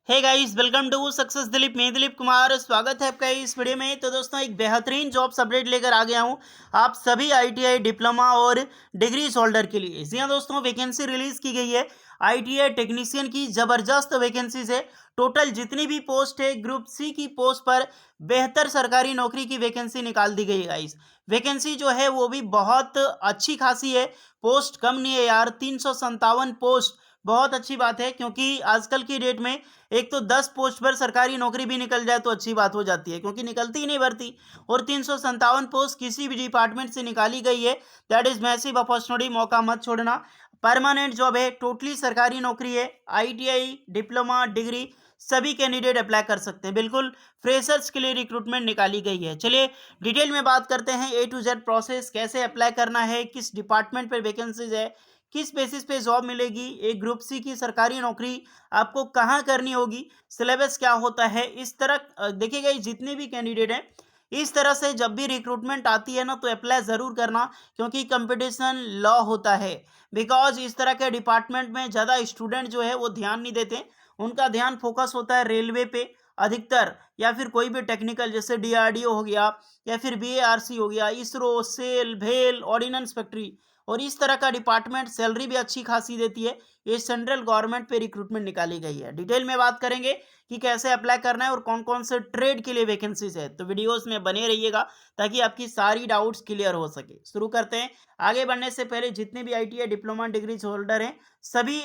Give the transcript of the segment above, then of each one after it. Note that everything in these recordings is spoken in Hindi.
Hey guys, welcome to success Dilip. मैं दिलीप कुमार, स्वागत है आपका इस वीडियो में। तो दोस्तों, एक बेहतरीन जॉब्स अपडेट लेकर आ गया हूं आप सभी आईटीआई डिप्लोमा और डिग्री होल्डर के लिए। जी हाँ दोस्तों, वैकेंसी रिलीज की गई है आईटीआई टेक्नीशियन की। जबरदस्त वैकेंसीज है। टोटल जितनी भी पोस्ट है ग्रुप सी की पोस्ट पर बेहतर सरकारी नौकरी की वैकेंसी निकाल दी गई है गाइस। वैकेंसी जो है वो भी बहुत अच्छी खासी है। पोस्ट कम नहीं है यार, 357 पोस्ट। बहुत अच्छी बात है, क्योंकि आजकल की डेट में एक तो 10 पोस्ट पर सरकारी नौकरी भी निकल जाए तो अच्छी बात हो जाती है, क्योंकि निकलती ही नहीं भर्ती। और 357 पोस्ट किसी भी डिपार्टमेंट से निकाली गई है। दैट इज मैसिव अपॉर्चुनिटी, मौका मत छोड़ना। परमानेंट जॉब है, टोटली सरकारी नौकरी है। आईटीआई डिप्लोमा डिग्री सभी कैंडिडेट अप्लाई कर सकते हैं। बिल्कुल फ्रेशर्स के लिए रिक्रूटमेंट निकाली गई है। चलिए डिटेल में बात करते हैं, ए टू जेड प्रोसेस, कैसे अप्लाई करना है, किस डिपार्टमेंट पर वैकेंसीज है, किस बेसिस पे जॉब मिलेगी, एक ग्रुप सी की सरकारी नौकरी आपको कहाँ करनी होगी, सिलेबस क्या होता है। इस तरह देखिएगा, ये जितने भी कैंडिडेट हैं इस तरह से जब भी रिक्रूटमेंट आती है ना तो अप्लाई ज़रूर करना, क्योंकि कंपटीशन लॉ होता है। बिकॉज इस तरह के डिपार्टमेंट में ज़्यादा स्टूडेंट जो है वो ध्यान नहीं देते। उनका ध्यान फोकस होता है रेलवे पे अधिकतर, या फिर कोई भी टेक्निकल जैसे डीआरडीओ हो गया, या फिर बीएआरसी हो गया, इसरो, सेल, भेल, ऑर्डिनेंस फैक्ट्री। और इस तरह का डिपार्टमेंट सैलरी भी अच्छी खासी देती है। ये सेंट्रल गवर्नमेंट पे रिक्रूटमेंट निकाली गई है। डिटेल में बात करेंगे कि कैसे अप्लाई करना है और कौन कौन से ट्रेड के लिए वैकेंसीज है, तो वीडियोस में बने रहिएगा ताकि आपकी सारी डाउट्स क्लियर हो सके। शुरू करते हैं। आगे बढ़ने से पहले जितने भी आईटीआई डिप्लोमा डिग्री होल्डर हैं सभी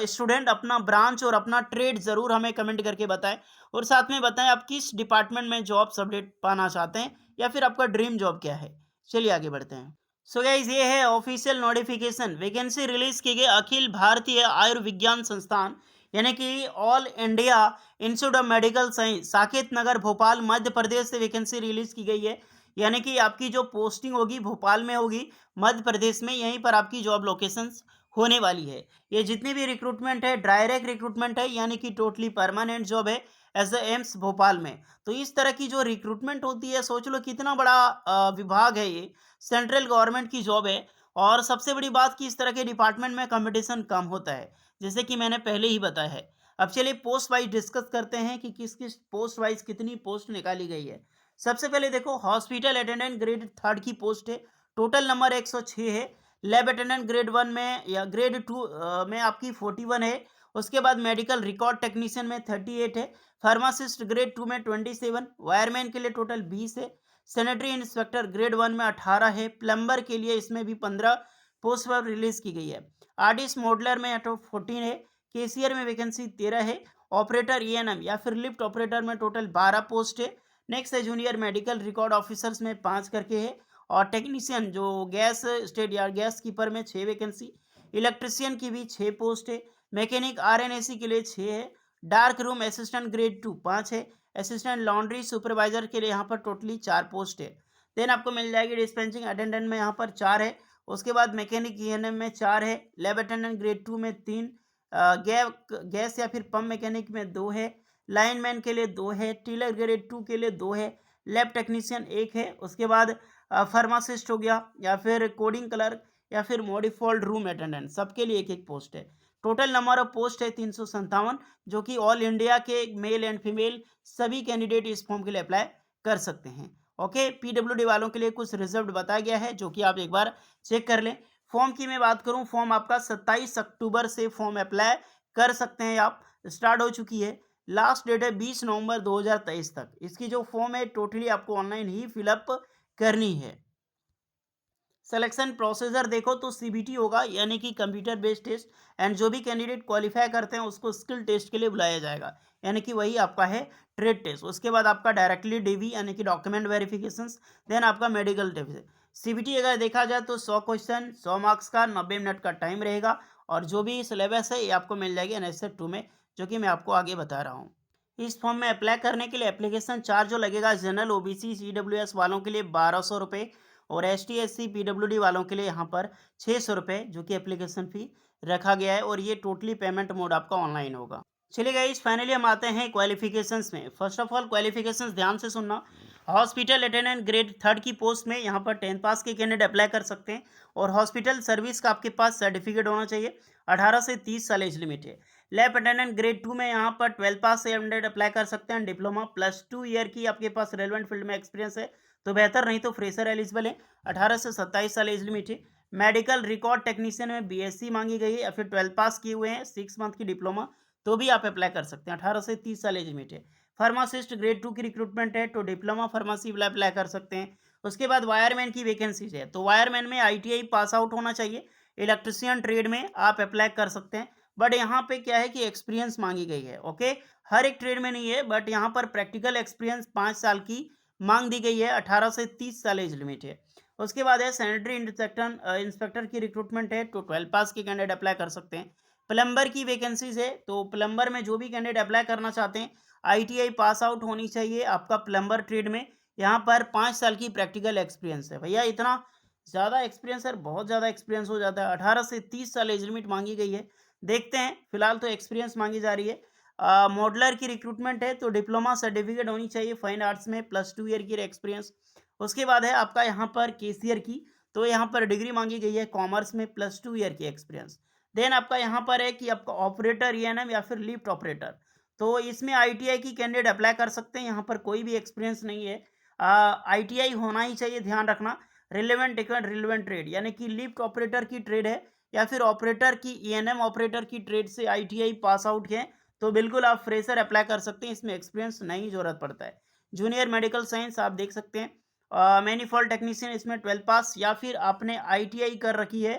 स्टूडेंट अपना ब्रांच और अपना ट्रेड जरूर हमें कमेंट करके बताएं, और साथ में बताएं आप किस डिपार्टमेंट में जॉब अपडेट पाना चाहते हैं, या फिर आपका ड्रीम जॉब क्या है। चलिए आगे बढ़ते हैं। सो गाइज, ये है ऑफिशियल नोटिफिकेशन। वैकेंसी रिलीज की गई अखिल भारतीय आयुर्विज्ञान संस्थान, यानी कि All India Institute of Medical Science, Saket Nagar, Bhopal, Madhya Pradesh से वैकेंसी रिलीज की गई है। यानी कि आपकी जो पोस्टिंग होगी भोपाल में होगी, मध्य प्रदेश में, यहीं पर आपकी जॉब लोकेशन होने वाली है। ये जितनी भी रिक्रूटमेंट है डायरेक्ट रिक्रूटमेंट है, यानी कि टोटली परमानेंट जॉब है एज ए एम्स भोपाल में। तो इस तरह की जो रिक्रूटमेंट होती है, सोच लो कितना बड़ा विभाग है ये। सेंट्रल गवर्नमेंट की जॉब है। और सबसे बड़ी बात कि इस तरह के डिपार्टमेंट में कंपटीशन कम होता है, जैसे कि मैंने पहले ही बताया है। अब चलिए पोस्ट वाइज डिस्कस करते हैं कि किस किस पोस्ट वाइज कितनी पोस्ट निकाली गई है। सबसे पहले देखो, हॉस्पिटल अटेंडेंट ग्रेड थर्ड की पोस्ट है। टोटल नंबर 106 है। लैब अटेंडेंट ग्रेड वन में या ग्रेड टू में आपकी 41 है। उसके बाद मेडिकल रिकॉर्ड टेक्नीशियन में 38 है। फार्मासिस्ट ग्रेड टू में 27। वायरमैन के लिए टोटल 20 है। सैनिटरी इंस्पेक्टर ग्रेड वन में 18 है। प्लम्बर के लिए इसमें भी 15 पोस्ट पर रिलीज की गई है। आर्टिस्ट मॉडलर में 14 है। केशियर में वैकेंसी 13 है। ऑपरेटर ईएनएम या फिर लिफ्ट ऑपरेटर में टोटल 12 पोस्ट है। नेक्स्ट है जूनियर मेडिकल रिकॉर्ड ऑफिसर्स में 5 करके है। और टेक्नीशियन जो गैस स्टेट या गैस कीपर में 6 वैकेंसी। इलेक्ट्रिशियन की भी 6 पोस्ट है। मैकेनिक आरएनएसी के लिए 6 है। डार्क रूम असिस्टेंट ग्रेड 2 5 है। असिस्टेंट लॉन्ड्री सुपरवाइजर के लिए यहाँ पर टोटली 4 पोस्ट है। देन आपको मिल जाएगी डिस्पेंसिंग अटेंडेंट में यहाँ पर 4 है। उसके बाद मैकेनिक ईएनएम में 4 है। लैब अटेंडेंट ग्रेड 2 में 3। गैस या फिर पंप मैकेनिक में 2 है। लाइनमैन के लिए 2 है। टीलर ग्रेड 2 के लिए 2 है। लैब टेक्नीशियन 1 है। उसके बाद फार्मासिस्ट हो गया, या फिर कोडिंग क्लर्क, या फिर मॉडिफाइड रूम अटेंडेंट, सबके लिए एक एक पोस्ट है। टोटल नंबर ऑफ पोस्ट है 357, जो कि ऑल इंडिया के मेल एंड फीमेल सभी कैंडिडेट इस फॉर्म के लिए अप्लाई कर सकते हैं। ओके, पीडब्ल्यूडी वालों के लिए कुछ रिजर्व बताया गया है, जो कि आप एक बार चेक कर लें। फॉर्म की मैं बात करूं, फॉर्म आपका 27 अक्टूबर से फॉर्म अप्लाई कर सकते हैं आप। स्टार्ट हो चुकी है। लास्ट डेट है 20 नवंबर 2023 तक। इसकी जो फॉर्म है टोटली आपको ऑनलाइन ही फिलअप करनी है। सिलेक्शन प्रोसीजर देखो तो सीबीटी होगा, यानी कि कंप्यूटर बेस्ड टेस्ट। एंड जो भी कैंडिडेट क्वालिफाई करते हैं उसको स्किल टेस्ट के लिए बुलाया जाएगा, यानी कि वही आपका है ट्रेड टेस्ट। उसके बाद आपका डायरेक्टली डीवी यानी कि डॉक्यूमेंट वेरिफिकेशन। देन आपका मेडिकल टेस्ट। सीबीटी अगर देखा जाए तो 100 क्वेश्चन 100 मार्क्स का 90 मिनट का टाइम रहेगा। और जो भी सिलेबस है ये आपको मिल जाएगी एनएसएस 2 में, जो कि मैं आपको आगे बता रहा हूँ। इस फॉर्म में अप्लाई करने के लिए एप्लीकेशन चार्ज जो लगेगा, जनरल ओबीसी सीडब्ल्यूएस वालों के लिए 1200 रुपये, और एसटी एससी पीडब्ल्यूडी वालों के लिए यहाँ पर 600 रुपये, जो कि एप्लीकेशन फ़ी रखा गया है। और ये टोटली पेमेंट मोड आपका ऑनलाइन होगा। चलिए गाइस, फाइनली हम आते हैं क्वालिफिकेशंस में। फर्स्ट ऑफ ऑल क्वालिफिकेशंस ध्यान से सुनना। हॉस्पिटल अटेंडेंट ग्रेड थर्ड की पोस्ट में यहाँ पर 10th पास के कैंडिडेट अप्लाई कर सकते हैं। और हॉस्पिटल सर्विस का आपके पास सर्टिफिकेट होना चाहिए। 18 से 30 साल एज लिमिट है। लैब अटेंडेंट ग्रेड 2 में यहाँ पर 12 पास से कैंडिडेट अप्लाई कर सकते हैं। डिप्लोमा +2 ईयर की आपके पास रेलेवेंट फील्ड में एक्सपीरियंस है तो बेहतर, नहीं तो फ्रेशर एलिजिबल है। 18 से 27 साल एज लिमिट है। मेडिकल रिकॉर्ड टेक्नीशियन में बीएससी मांगी गई है या फिर 12 पास किए हुए हैं, 6 मंथ की डिप्लोमा, तो भी आप अप्लाई कर सकते हैं। 18 से 30 साल एज लिमिट है। फार्मासिस्ट ग्रेड 2 की रिक्रूटमेंट है तो डिप्लोमा फार्मेसी अप्लाई कर सकते हैं। उसके बाद वायरमैन की वैकेंसीज है तो वायरमैन में आईटीआई पास आउट होना चाहिए। इलेक्ट्रिशियन ट्रेड में आप अप्लाई कर सकते हैं, बट यहाँ पे क्या है कि एक्सपीरियंस मांगी गई है। ओके, हर एक ट्रेड में नहीं है, बट यहाँ पर प्रैक्टिकल एक्सपीरियंस 5 साल की मांग दी गई है। 18 से 30 साल एज लिमिट है। उसके बाद है सैनिटरी इंस्पेक्टर की रिक्रूटमेंट है तो 12 पास के कैंडिडेट अप्लाई कर सकते हैं। प्लम्बर की वैकेंसीज है तो प्लम्बर में जो भी कैंडिडेट अप्लाई करना चाहते हैं आईटीआई पास आउट होनी चाहिए आपका प्लम्बर ट्रेड में। यहाँ पर 5 साल की प्रैक्टिकल एक्सपीरियंस है। भैया इतना ज़्यादा एक्सपीरियंस है, बहुत ज़्यादा एक्सपीरियंस हो जाता है। 18 से 30 साल एज लिमिट मांगी गई है। देखते हैं, फिलहाल तो एक्सपीरियंस मांगी जा रही है। मॉडलर की रिक्रूटमेंट है तो डिप्लोमा सर्टिफिकेट होनी चाहिए फाइन आर्ट्स में +2 ईयर की एक्सपीरियंस। उसके बाद है आपका यहाँ पर केशियर की, तो यहाँ पर डिग्री मांगी गई है कॉमर्स में +2 ईयर की एक्सपीरियंस। देन आपका यहाँ पर है कि आपका ऑपरेटर ईएनएम या फिर लिफ्ट ऑपरेटर, तो इसमें आईटीआई की कैंडिडेट अप्लाई कर सकते हैं। यहाँ पर कोई भी एक्सपीरियंस नहीं है, आईटीआई होना ही चाहिए, ध्यान रखना। रिलेवेंट रिलेवेंट ट्रेड यानी कि लिफ्ट ऑपरेटर की ट्रेड है या फिर ऑपरेटर की ईएनएम ऑपरेटर की ट्रेड से आईटीआई पास आउट है तो बिल्कुल आप फ्रेशर अप्लाई कर सकते हैं, इसमें एक्सपीरियंस नहीं जरूरत पड़ता है। जूनियर मेडिकल साइंस आप देख सकते हैं। मैनीफोल्ड टेक्नीशियन इसमें 12 पास या फिर आपने आईटीआई कर रखी है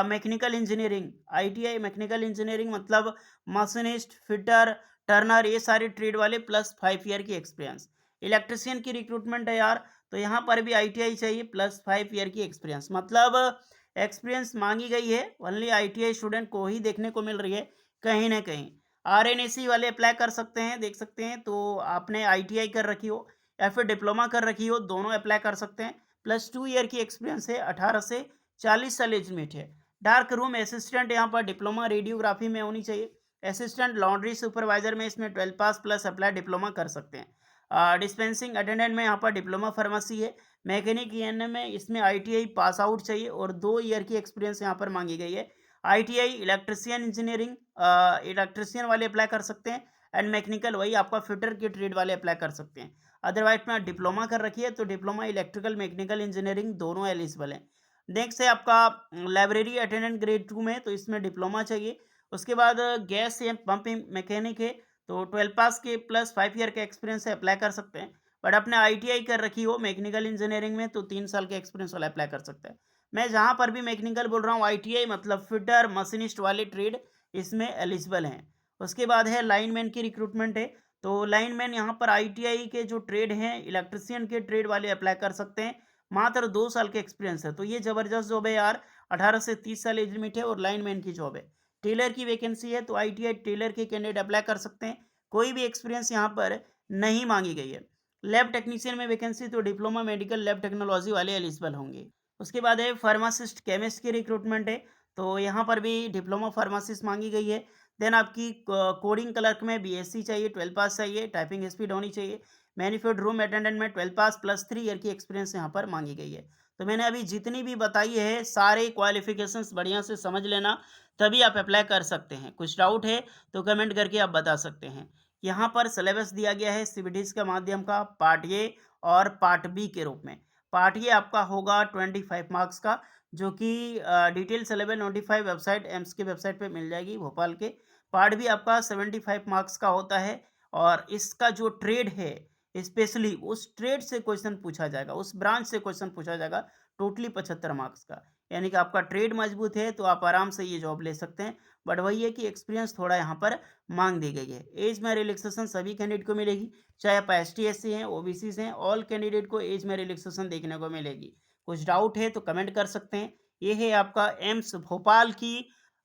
mechanical engineering. ITI mechanical engineering मतलब मशीनिस्ट, फिटर, टर्नर, ये सारे ट्रेड वाले +5 ईयर की एक्सपीरियंस। इलेक्ट्रिशियन की रिक्रूटमेंट है यार, तो यहाँ पर भी आईटीआई चाहिए +5 ईयर की एक्सपीरियंस। मतलब एक्सपीरियंस मांगी गई है, ओनली आईटीआई स्टूडेंट को ही देखने को मिल रही है कहीं ना कहीं। आरएनएसी वाले अप्लाई कर सकते हैं, देख सकते हैं, तो आपने आईटीआई कर रखी हो या फिर डिप्लोमा कर रखी हो, दोनों अप्लाई कर सकते हैं। +2 ईयर की एक्सपीरियंस है। 18 से 40 साल एज लिमिट है। डार्क रूम असिस्टेंट यहाँ पर डिप्लोमा रेडियोग्राफी में होनी चाहिए। असिस्टेंट लॉन्ड्री सुपरवाइजर में इसमें 12 पास प्लस अप्लाई डिप्लोमा कर सकते हैं। डिस्पेंसिंग अटेंडेंट में यहाँ पर डिप्लोमा फार्मेसी है। मैकेनिक ईएनएम में इसमें आईटीआई पास आउट चाहिए और 2 ईयर की एक्सपीरियंस यहाँ पर मांगी गई है। आईटीआई इलेक्ट्रिशियन इंजीनियरिंग, इलेक्ट्रिशियन वाले अप्लाई कर सकते हैं। एंड मैकेनिकल वही आपका फिटर के ट्रेड वाले अप्लाई कर सकते हैं। अदरवाइज में डिप्लोमा कर रखी है तो डिप्लोमा इलेक्ट्रिकल मैकेनिकल इंजीनियरिंग दोनों एलिजिबल है। नेक्स्ट है आपका लाइब्रेरी अटेंडेंट ग्रेड 2 में, तो इसमें डिप्लोमा चाहिए। उसके बाद गैस या पंपिंग मैकेनिक है तो 12 पास के +5 ईयर का एक्सपीरियंस है, अप्लाई कर सकते हैं। बट आपने आईटीआई कर रखी हो मैकेनिकल इंजीनियरिंग में तो 3 साल के एक्सपीरियंस वाला अप्लाई कर सकते हैं। मैं जहाँ पर भी मैकेनिकल बोल रहा हूँ आईटीआई मतलब फिटर मशीनिस्ट वाले ट्रेड इसमें एलिजिबल हैं। उसके बाद है लाइनमैन की रिक्रूटमेंट है तो लाइनमैन यहाँ पर आईटीआई के जो ट्रेड हैं इलेक्ट्रिशियन के ट्रेड वाले अप्लाई कर सकते हैं। मात्र 2 साल के एक्सपीरियंस है तो ये ज़बरदस्त जॉब है यार। 18 से 30 साल एज लिमिट है और लाइनमैन की जॉब है। टेलर की वैकेंसी है तो आईटीआई टेलर के कैंडिडेट अप्लाई कर सकते हैं। कोई भी एक्सपीरियंस यहाँ पर नहीं मांगी गई है। लैब टेक्नीशियन में वैकेंसी तो डिप्लोमा मेडिकल लैब टेक्नोलॉजी वाले एलिजिबल होंगे। उसके बाद है फार्मासिस्ट केमिस्ट की रिक्रूटमेंट है तो यहाँ पर भी डिप्लोमा फार्मासिस्ट मांगी गई है। देन आपकी कोडिंग क्लर्क में बीएससी चाहिए, 12 पास चाहिए, टाइपिंग स्पीड होनी चाहिए। मैन्युफैक्चर रूम अटेंडेंट में 12 पास +3 ईयर की एक्सपीरियंस यहाँ पर मांगी गई है। तो मैंने अभी जितनी भी बताई है सारे क्वालिफिकेशंस बढ़िया से समझ लेना, तभी आप अप्लाई कर सकते हैं। कुछ डाउट है तो कमेंट करके आप बता सकते हैं। यहाँ पर सिलेबस दिया गया है सीबीडीज के माध्यम का पार्ट ए और पार्ट बी के रूप में। पार्ट ए आपका होगा 25 मार्क्स का, जो कि detail syllabus notify website AIIMS के वेबसाइट पे मिल जाएगी भोपाल के। पार्ट बी आपका 75 मार्क्स का होता है और इसका जो ट्रेड है स्पेशली उस ट्रेड से क्वेश्चन पूछा जाएगा, उस ब्रांच से क्वेश्चन पूछा जाएगा, टोटली 75 मार्क्स का। यानी कि आपका ट्रेड मजबूत है तो आप आराम से ये जॉब ले सकते हैं। बट वही है कि एक्सपीरियंस थोड़ा यहाँ पर मांग दी गई है। एज में रिलैक्सेशन सभी कैंडिडेट को मिलेगी, चाहे आप ST SC हैं, OBC हैं, ऑल कैंडिडेट को एज में रिलैक्सेशन देखने को मिलेगी। कुछ डाउट है तो कमेंट कर सकते हैं। ये है आपका एम्स भोपाल की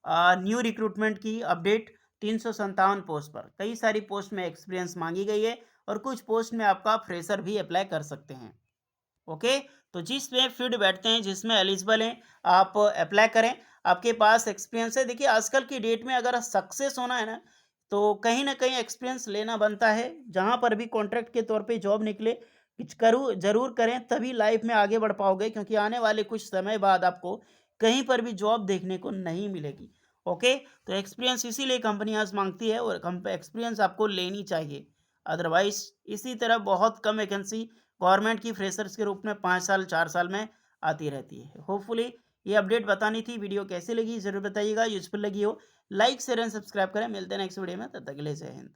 न्यू रिक्रूटमेंट की अपडेट। 357 पोस्ट पर कई सारी पोस्ट में एक्सपीरियंस मांगी गई है और कुछ पोस्ट में आपका फ्रेशर भी अप्लाई कर सकते हैं। ओके, तो जिसमें फील्ड बैठते हैं, जिसमें एलिजिबल हैं, आप अप्लाई करें। आपके पास एक्सपीरियंस है। देखिए आजकल की डेट में अगर सक्सेस होना है ना कहीं एक्सपीरियंस लेना बनता है। जहाँ पर भी कॉन्ट्रैक्ट के तौर पे जॉब निकले कुछ करूँ ज़रूर करें, तभी लाइफ में आगे बढ़ पाओगे, क्योंकि आने वाले कुछ समय बाद आपको कहीं पर भी जॉब देखने को नहीं मिलेगी। ओके, तो एक्सपीरियंस इसीलिए कंपनी आज मांगती है और एक्सपीरियंस आपको लेनी चाहिए। अदरवाइज इसी तरह बहुत कम वैकेंसी गवर्नमेंट की फ्रेशर्स के रूप में 5 साल 4 साल में आती रहती है। होपफुली ये अपडेट बतानी थी। वीडियो कैसी लगी ज़रूर बताइएगा। यूजफुल लगी हो लाइक शेयर एंड सब्सक्राइब करें। मिलते हैं नेक्स्ट वीडियो में, तब तक के लिए जय हिंद।